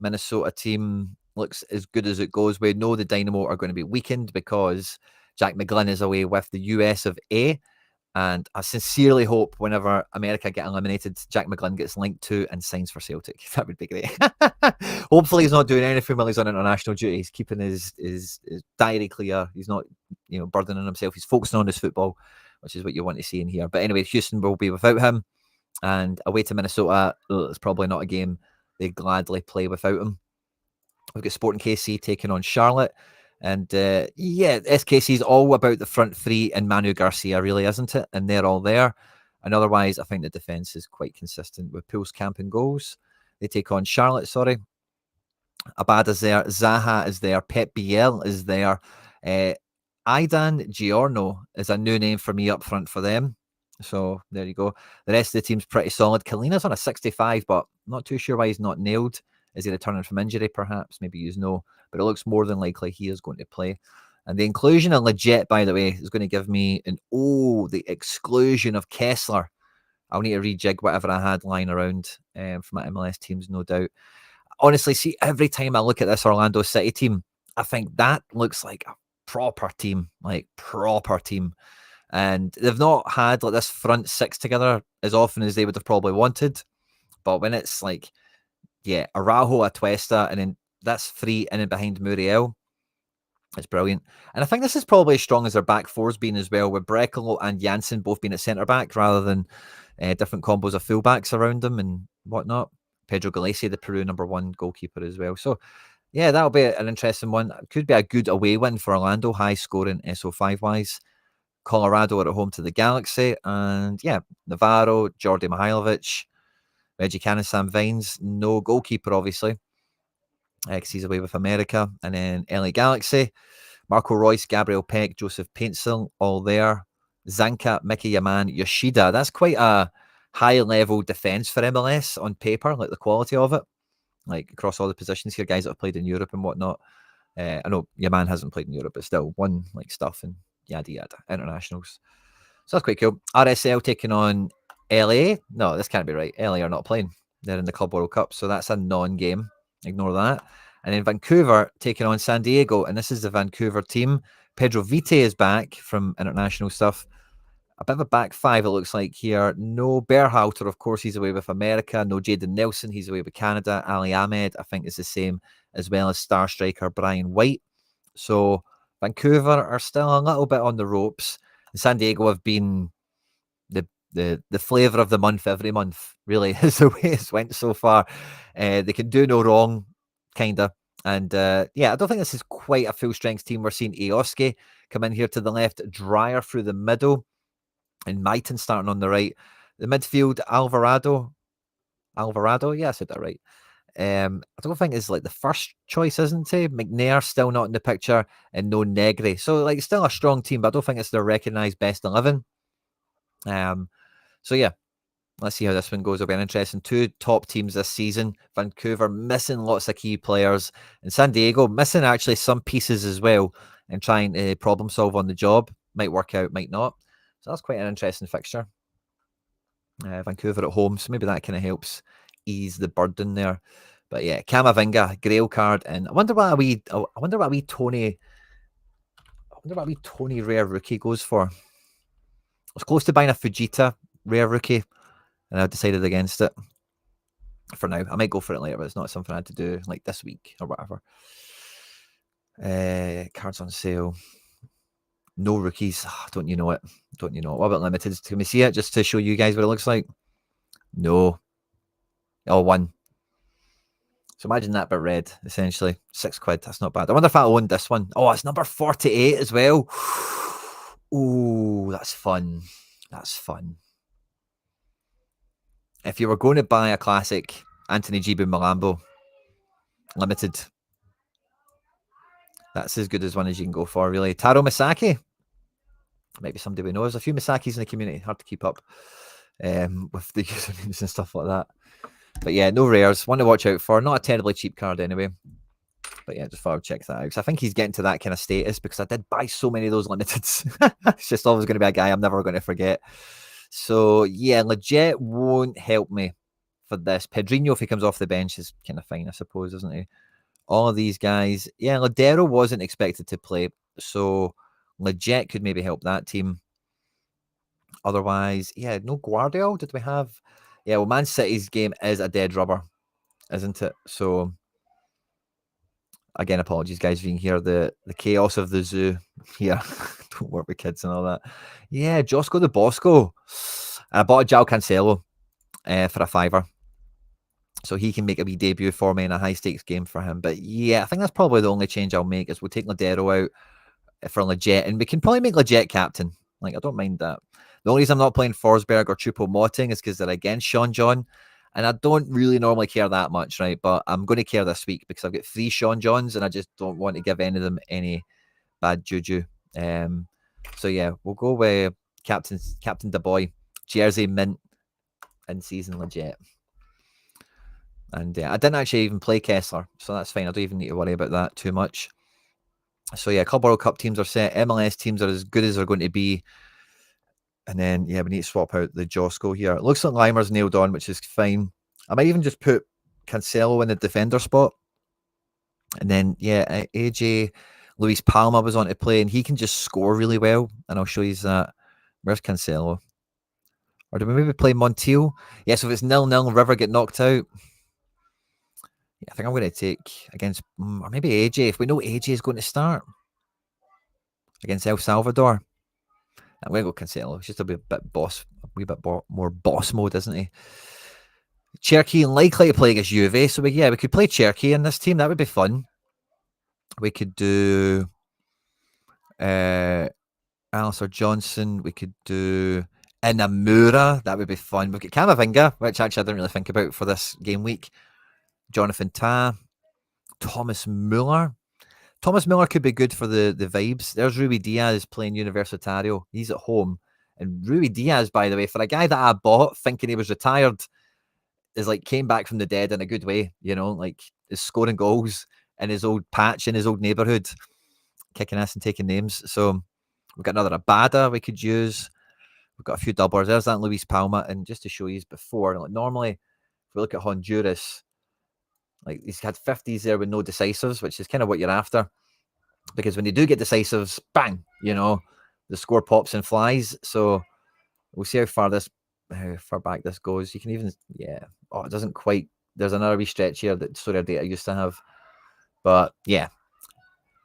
Minnesota team looks as good as it goes. We know the Dynamo are going to be weakened because Jack McGlynn is away with the US of A. And I sincerely hope whenever America get eliminated, Jack McGlynn gets linked to and signs for Celtic. That would be great. Hopefully he's not doing anything while he's on international duty. He's keeping his diary clear. He's not, burdening himself. He's focusing on his football, which is what you want to see in here. But anyway, Houston will be without him. And away to Minnesota, it's probably not a game they'd gladly play without him. We've got Sporting KC taking on Charlotte. And SKC is all about the front three and Manu Garcia, really, isn't it? And they're all there. And otherwise, I think the defence is quite consistent with Pools, Camp, and goals. They take on Charlotte, sorry. Abada's there. Zaha is there. Pep Biel is there. Aidan Giorno is a new name for me up front for them. So there you go. The rest of the team's pretty solid. Kalina's on a 65, but not too sure why he's not nailed. Is he returning from injury, perhaps? Maybe you know. But it looks more than likely he is going to play. And the inclusion of Legit, by the way, is going to give me the exclusion of Kessler. I'll need to rejig whatever I had lying around for my MLS teams, no doubt. Honestly, see, every time I look at this Orlando City team, I think that looks like a proper team. And they've not had like this front six together as often as they would have probably wanted. But when it's like, Araujo, Atuesta, and then that's three in and behind Muriel, it's brilliant. And I think this is probably as strong as their back four's been as well, with Brekalo and Janssen both being at centre-back rather than different combos of fullbacks around them and whatnot. Pedro Galicia, the Peru #1 goalkeeper as well. So, yeah, that'll be an interesting one. It could be a good away win for Orlando, high-scoring SO5-wise. Colorado are at home to the Galaxy. And, Navarro, Jordi Mihailovic, Reggie Cannon, Sam Vines. No goalkeeper, obviously, because he's away with America. And then LA Galaxy, Marco Royce, Gabriel Peck, Joseph Paintsil, all there. Zanka, Mickey Yaman, Yoshida. That's quite a high-level defence for MLS on paper, like the quality of it, like across all the positions here, guys that have played in Europe and whatnot. I know Yaman hasn't played in Europe, but still won like stuff and yada yada, internationals. So that's quite cool. RSL taking on LA. No, this can't be right. LA are not playing. They're in the Club World Cup, so that's a non-game. Ignore that. And then Vancouver taking on San Diego, and this is the Vancouver team. Pedro Vite is back from international stuff. A bit of a back five, it looks like here. No Berhalter, of course, he's away with America. No Jaden Nelson, he's away with Canada. Ali Ahmed, I think, is the same, as well as star striker Brian White. So Vancouver are still a little bit on the ropes. And San Diego have been the flavour of the month every month, really, is the way it's went so far. They can do no wrong, kind of. And I don't think this is quite a full-strength team. We're seeing Eoski come in here to the left, Dreyer through the middle, and Maiton starting on the right. The midfield, Alvarado, yeah, I said that right. I don't think it's like the first choice, isn't he? McNair still not in the picture, and no Negri. So like still a strong team, but I don't think it's their recognised best 11. So yeah, let's see how this one goes. It'll be an interesting two top teams this season. Vancouver missing lots of key players, and San Diego missing actually some pieces as well, and trying to problem solve on the job. Might work out, might not. So that's quite an interesting fixture. Vancouver at home, so maybe that kind of helps ease the burden there. But yeah, Camavinga, Grail card, and I wonder what a wee Tony rare rookie goes for. I was close to buying a Fujita rare rookie, and I decided against it for now. I might go for it later, but it's not something I had to do like this week or whatever. Cards on sale. No rookies. Oh, don't you know it? What about limiteds? Can we see it just to show you guys what it looks like? No. All one. So imagine that, but red, essentially. £6. That's not bad. I wonder if I'll own this one. Oh, it's number 48 as well. Ooh, that's fun. If you were going to buy a classic Anthony Gibu Malambo limited, that's as good as one as you can go for, really. Taro Misaki. Maybe somebody we know. There's a few Misakis in the community. Hard to keep up with the usernames and stuff like that. But yeah, no rares. One to watch out for. Not a terribly cheap card anyway. But yeah, just thought I'd check that out. Because I think he's getting to that kind of status because I did buy so many of those limiteds. It's just always going to be a guy I'm never going to forget. So yeah, Legit won't help me for this. Pedrinho, if he comes off the bench, is kind of fine, I suppose, isn't he? All of these guys. Yeah, Ladero wasn't expected to play. So Legit could maybe help that team. Otherwise, yeah, no Guardiola. Did we have? Yeah, well, Man City's game is a dead rubber, isn't it? So Again, apologies, guys, if you can hear the chaos of the zoo here. Don't work with kids and all that. Yeah, Josco the Bosco. I bought a João Cancelo for a £5. So he can make a wee debut for me in a high-stakes game for him. But yeah, I think that's probably the only change I'll make is we'll take Ladero out for Leggett, and we can probably make Leggett captain. Like, I don't mind that. The only reason I'm not playing Forsberg or Choupo-Moting is because they're against Sean John, and I don't really normally care that much, right? But I'm going to care this week because I've got 3 Sean Johns, and I just don't want to give any of them any bad juju. So yeah, we'll go with Captain the Boy, Jersey Mint, in season Leggett. And I didn't actually even play Kessler, so that's fine. I don't even need to worry about that too much. So yeah, Club World Cup teams are set. MLS teams are as good as they're going to be. And then, yeah, we need to swap out the Josco here. It looks like Limer's nailed on, which is fine. I might even just put Cancelo in the defender spot. And then, yeah, AJ Luis Palma was on to play, and he can just score really well. And I'll show you that. Where's Cancelo? Or do we maybe play Montiel? Yeah, so if it's 0-0, River get knocked out. Yeah, I think I'm going to take against, or maybe AJ, if we know AJ is going to start against El Salvador. I'm going to go Cancelo. He's just a wee bit more boss mode, isn't he? Cherky likely to play against Juve, so we could play Cherky in this team. That would be fun. We could do Alistair Johnson. We could do Inamura. That would be fun. We've got Camavinga, which actually I didn't really think about for this game week. Jonathan Tah. Thomas Muller. Thomas Miller could be good for the vibes. There's Rui Diaz playing Universitario. He's at home. And Rui Diaz, by the way, for a guy that I bought thinking he was retired, is like came back from the dead in a good way, you know, like is scoring goals in his old patch, in his old neighbourhood, kicking ass and taking names. So we've got another Abada we could use. We've got a few doublers. There's that Luis Palma. And just to show you before, like normally, if we look at Honduras, like he's had 50s there with no decisives, which is kind of what you're after. Because when they do get decisives, bang, you know, the score pops and flies. So we'll see how far back this goes. You can even, it doesn't quite. There's another wee stretch here that Sorare Data used to have. But yeah,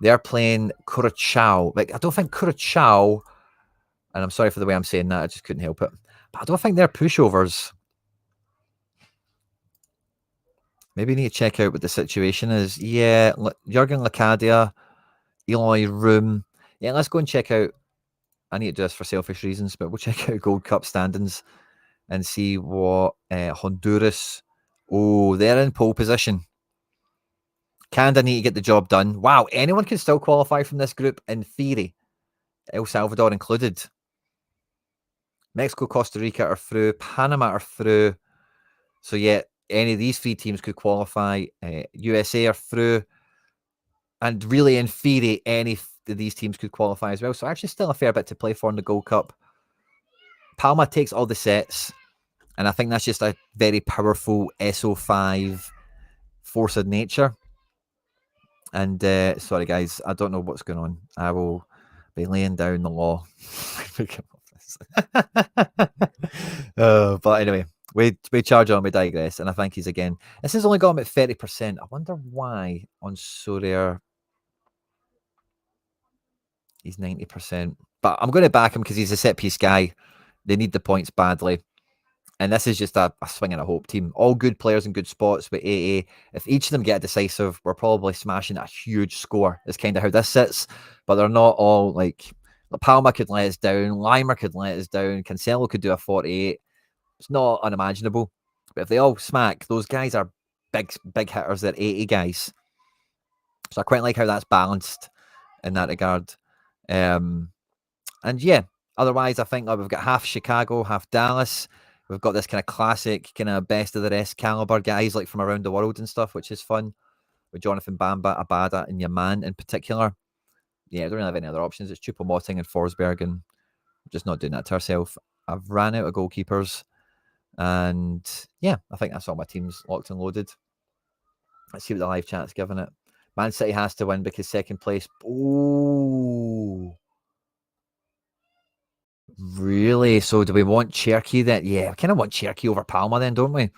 they're playing Curacao. Like, I don't think Curacao, and I'm sorry for the way I'm saying that, I just couldn't help it. But I don't think they're pushovers. Maybe you need to check out what the situation is. Yeah, Jurgen Lacadia, Eloy Room. Yeah, let's go and check out. I need to do this for selfish reasons, but we'll check out Gold Cup standings and see what Honduras. Oh, they're in pole position. Canada need to get the job done. Wow, anyone can still qualify from this group in theory. El Salvador included. Mexico, Costa Rica are through. Panama are through. So yeah, any of these 3 teams could qualify. USA are through. And really, in theory, any of these teams could qualify as well. So actually still a fair bit to play for in the Gold Cup. Palma takes all the sets. And I think that's just a very powerful SO5 force of nature. And sorry, guys, I don't know what's going on. I will be laying down the law. But anyway, we charge on, we digress. And I think he's again. This has only got him at 30%. I wonder why on Sorare he's 90%. But I'm going to back him because he's a set piece guy. They need the points badly. And this is just a swing and a hope team. All good players in good spots with AA. If each of them get a decisive, we're probably smashing a huge score. Is kind of how this sits. But they're not all like Palma could let us down. Limer could let us down. Cancelo could do a 48. It's not unimaginable. But if they all smack, those guys are big hitters. They're 80 guys. So I quite like how that's balanced in that regard. And yeah, otherwise, I think we've got half Chicago, half Dallas. We've got this kind of classic, kind of best of the rest caliber guys like from around the world and stuff, which is fun. With Jonathan Bamba, Abada, and Yaman in particular. Yeah, I don't really have any other options. It's Choupo-Moting and Forsberg, and we're just not doing that to ourselves. I've ran out of goalkeepers. And yeah, I think that's all my team's locked and loaded. Let's see what the live chat's giving it. Man City has to win because second place. Oh. Really? So do we want Cherky then? Yeah, we kind of want Cherky over Palma then, don't we?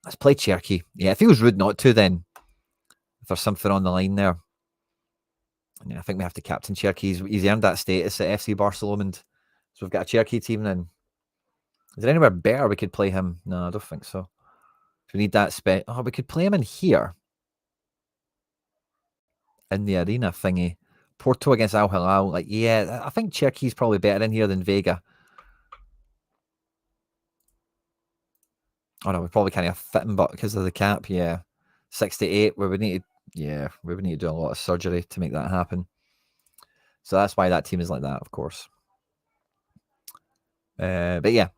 Let's play Cherky. Yeah, it feels rude not to then. It there's something on the line there. And I think we have to captain Cherky. He's earned that status at FC Barcelona. So we've got a Cherky team then. Is there anywhere better we could play him? No, I don't think so. We need that spec. Oh, we could play him in here. In the arena thingy. Porto against Al Hilal. Like, yeah, I think Cherky's probably better in here than Vega. Oh no, we probably can't fit him, but because of the cap, yeah. 68, we would need to do a lot of surgery to make that happen. So that's why that team is like that, of course. But yeah.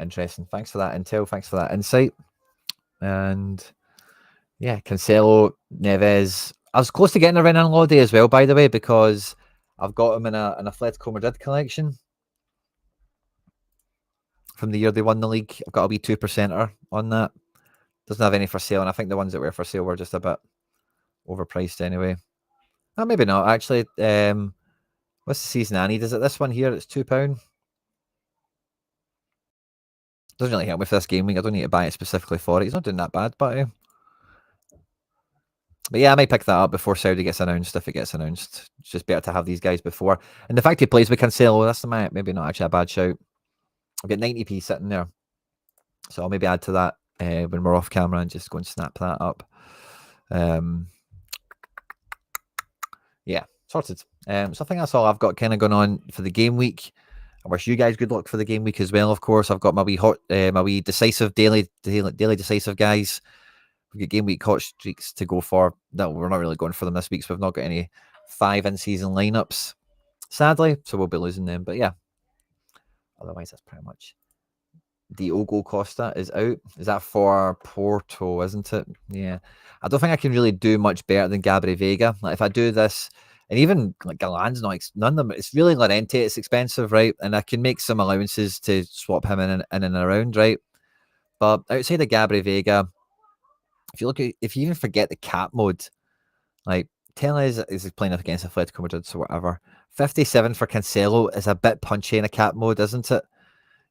Interesting. Thanks for that intel. Thanks for that insight. And yeah, Cancelo, Neves. I was close to getting a Renan Lodi as well, by the way, because I've got him in an Atletico Madrid collection from the year they won the league. I've got a wee 2%er on that. Doesn't have any for sale, and I think the ones that were for sale were just a bit overpriced anyway. Oh, maybe not, actually. What's the season I need? Is it this one here? It's £2. Doesn't really help me for this game week. I don't need to buy it specifically for it. He's not doing that bad, but yeah, I might pick that up before Saudi gets announced, if it gets announced. It's just better to have these guys before. And the fact he plays with Cancelo, that's maybe not actually a bad shout. I've got 90p sitting there. So I'll maybe add to that when we're off camera and just go and snap that up. Yeah, sorted. So I think that's all I've got kind of going on for the game week. I wish you guys good luck for the game week as well, of course. I've got my wee decisive daily decisive guys. We've got game week hot streaks to go for. No, we're not really going for them this week, so we've not got any 5 in-season lineups, sadly, so we'll be losing them. But yeah, otherwise that's pretty much. Diogo Costa is out. Is that for Porto, isn't it? Yeah. I don't think I can really do much better than Gabri Vega. Like if I do this, and even like Galan's not, none of them, it's really Lorente, it's expensive, right? And I can make some allowances to swap him in and around, right? But outside of Gabri Vega, if you even forget the cap mode, like Tellez is playing against Atletico Madrid, so whatever. 57 for Cancelo is a bit punchy in a cap mode, isn't it?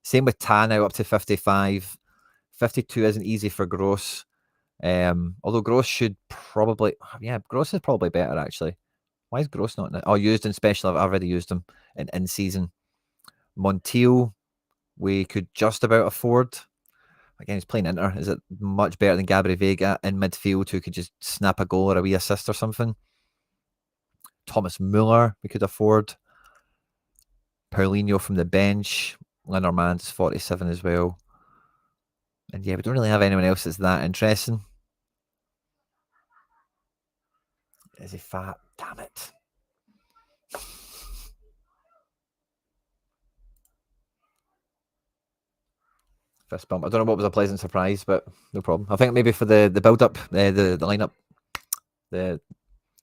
Same with Tan now up to 55. 52 isn't easy for Gross. Although Gross should probably, Gross is probably better actually. Why is Gross not? Used in special. I've already used him in season. Montiel, we could just about afford. Again, he's playing Inter. Is it much better than Gabri Vega in midfield who could just snap a goal or a wee assist or something? Thomas Muller, we could afford. Paulinho from the bench. Lenormand's 47 as well. And yeah, we don't really have anyone else that's that interesting. Is he fat? Damn it. Fist bump. I don't know what was a pleasant surprise, but no problem. I think maybe for the build-up, the lineup, the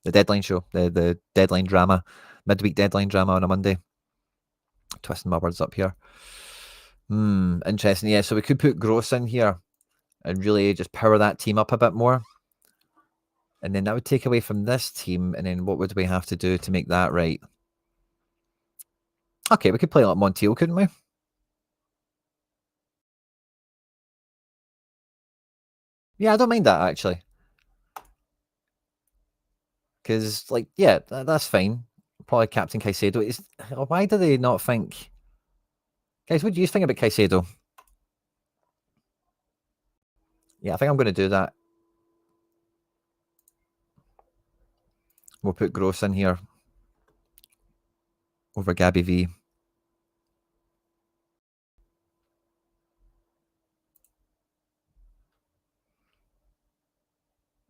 deadline show, the deadline drama, midweek deadline drama on a Monday. Twisting my words up here. Interesting. Yeah, so we could put Gross in here and really just power that team up a bit more. And then that would take away from this team. And then what would we have to do to make that right? Okay, we could play like Montiel, couldn't we? Yeah, I don't mind that actually. Because, like, yeah, that's fine. Probably Captain Caicedo. Why do they not think... Guys, what do you think about Caicedo? Yeah, I think I'm going to do that. We'll put Gross in here over Gabby V.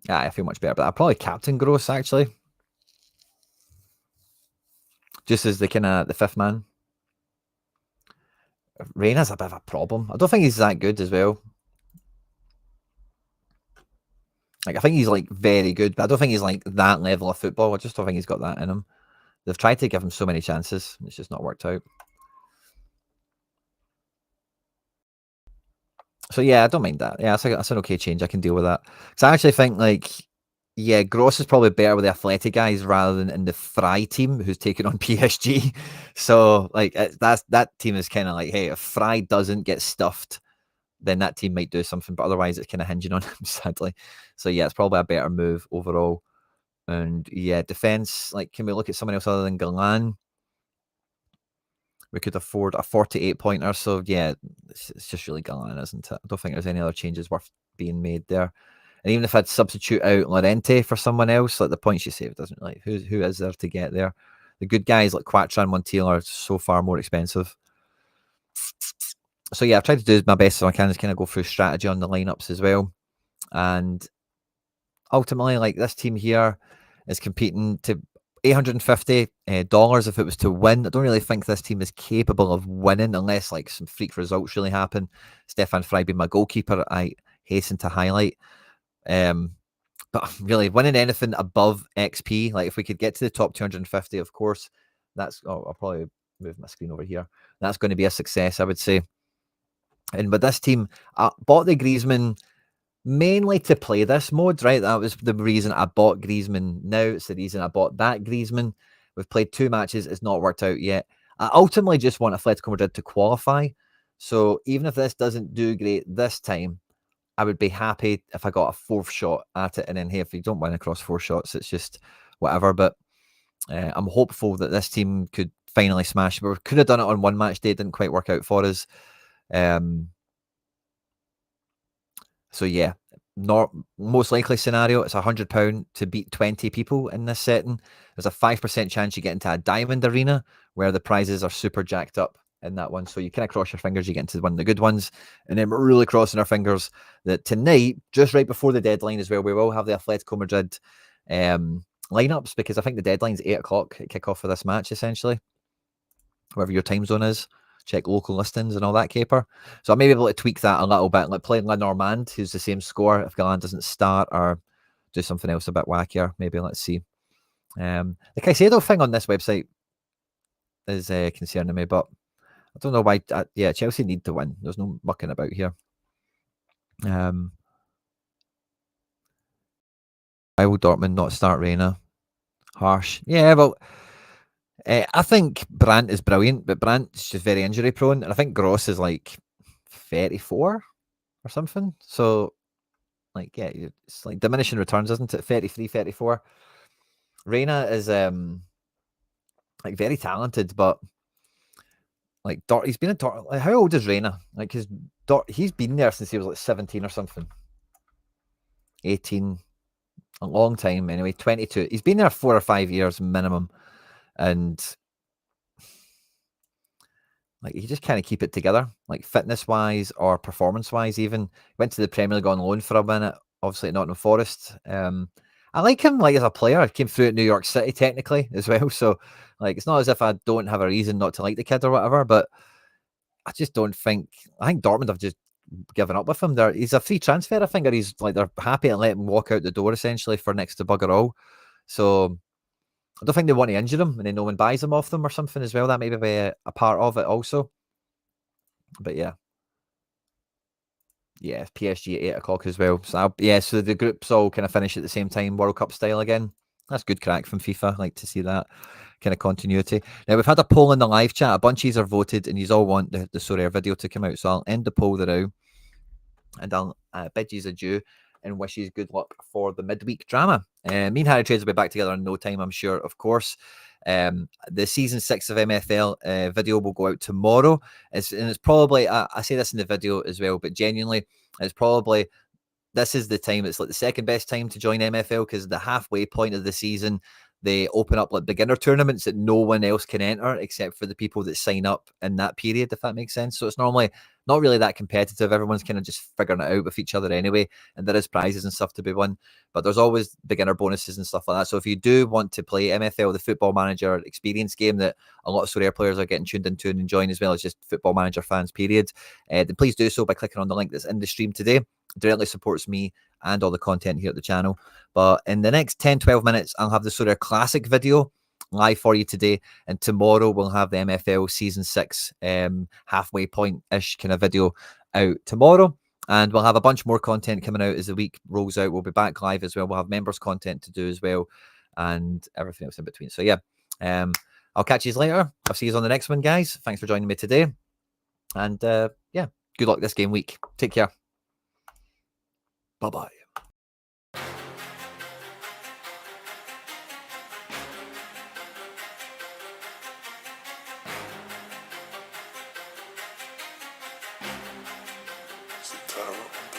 Yeah, I feel much better, but I'll probably captain Gross actually. Just as the kind of the fifth man. Reina's a bit of a problem. I don't think he's that good as well. Like, I think he's like very good, but I don't think he's like that level of football. I just don't think he's got that in him. They've tried to give him so many chances. It's just not worked out. So yeah, I don't mind that. Yeah, that's an okay change. I can deal with that. Because I actually think like, yeah, Gross is probably better with the athletic guys rather than in the Fry team who's taking on PSG. So like that team is kind of like, hey, if Fry doesn't get stuffed, then that team might do something. But otherwise, it's kind of hinging on him, sadly. So yeah, it's probably a better move overall. And yeah, defense. Like, can we look at someone else other than Galan? We could afford a 48 pointer. So yeah, it's just really Galan, isn't it? I don't think there's any other changes worth being made there. And even if I'd substitute out Lorente for someone else, like the points you save doesn't really. Who is there to get there? The good guys like Quattro and Montiel are so far more expensive. So yeah, I've tried to do my best so I can just kind of go through strategy on the lineups as well. And ultimately, like, this team here is competing to $850 if it was to win. I don't really think this team is capable of winning unless like some freak results really happen. Stefan Frey being my goalkeeper, I hasten to highlight. But really, winning anything above XP, like if we could get to the top 250, of course, that's. Oh, I'll probably move my screen over here. That's going to be a success, I would say. And with this team, I bought the Griezmann mainly to play this mode, right? That was the reason I bought Griezmann. Now it's the reason I bought that Griezmann. We've played 2 matches. It's not worked out yet. I ultimately just want Atletico Madrid to qualify. So even if this doesn't do great this time, I would be happy if I got a 4th shot at it. And then, hey, if you don't win across 4 shots, it's just whatever. But I'm hopeful that this team could finally smash. We could have done it on one match day. It didn't quite work out for us. So yeah, most likely scenario, it's £100 to beat 20 people in this setting. There's a 5% chance you get into a diamond arena where the prizes are super jacked up in that one. So you kind of cross your fingers, you get into one of the good ones. And then we're really crossing our fingers that tonight, just right before the deadline as well, we will have the Atletico Madrid lineups, because I think the deadline's 8 o'clock at kickoff for this match, essentially. Whatever your time zone is. Check local listings and all that caper. So I may be able to tweak that a little bit, like playing Lenormand, who's the same score if Galan doesn't start, or do something else a bit wackier. Maybe, let's see. The Caicedo thing on this website is concerning me, but I don't know why. Yeah, Chelsea need to win. There's no mucking about here. Why will Dortmund not start Reina? Harsh. Yeah, well, I think Brandt is brilliant, but Brandt's just very injury prone. And I think Gross is like 34 or something. So, like, yeah, it's like diminishing returns, isn't it? 33, 34. Reina is like very talented, but like he's been at like, how old is Reina? Like he's been there since he was like 17 or something. 18, a long time anyway. 22. He's been there 4 or 5 years minimum. And like, you just kind of keep it together, like fitness wise or performance wise. Even went to the Premier League on loan for a minute, obviously at Nottingham Forest. I like him like as a player. I came through at New York City technically as well. So like, it's not as if I don't have a reason not to like the kid or whatever, but I just don't think. I think Dortmund have just given up with him. He's a free transfer, I think, or he's like, they're happy to let him walk out the door essentially for next to bugger all. So I don't think they want to injure him and then no one buys him off them or something as well. That may be a part of it also. But yeah. Yeah, PSG at 8 o'clock as well. So so the groups all kind of finish at the same time, World Cup style again. That's good crack from FIFA. I like to see that kind of continuity. Now, we've had a poll in the live chat. A bunch of you are voted and you all want the Sorare video to come out. So I'll end the poll there, and I'll bid you adieu and wish you good luck for the midweek drama. Me and Harry Trades will be back together in no time, I'm sure, of course. The season 6 of MFL video will go out tomorrow. It's probably, I say this in the video as well, but genuinely, it's probably, this is the time, it's like the second best time to join MFL, because the halfway point of the season, they open up like beginner tournaments that no one else can enter except for the people that sign up in that period, if that makes sense. So it's normally not really that competitive. Everyone's kind of just figuring it out with each other anyway, and there is prizes and stuff to be won, but there's always beginner bonuses and stuff like that. So if you do want to play MFL, the Football Manager experience game that a lot of Sorare players are getting tuned into and enjoying, as well as just Football Manager fans, period, then please do so by clicking on the link that's in the stream today. It directly supports me and all the content here at the channel. But in the next 10-12 minutes, I'll have the Sorare Classic video live for you today, and tomorrow we'll have the MFL season 6 halfway point-ish kind of video out tomorrow, and we'll have a bunch more content coming out as the week rolls out. We'll be back live as well. We'll have members content to do as well, and everything else in between. So yeah, I'll catch you later. I'll see you on the next one, guys. Thanks for joining me today, and yeah, Good luck this game week. Take care. Bye-bye. Satara.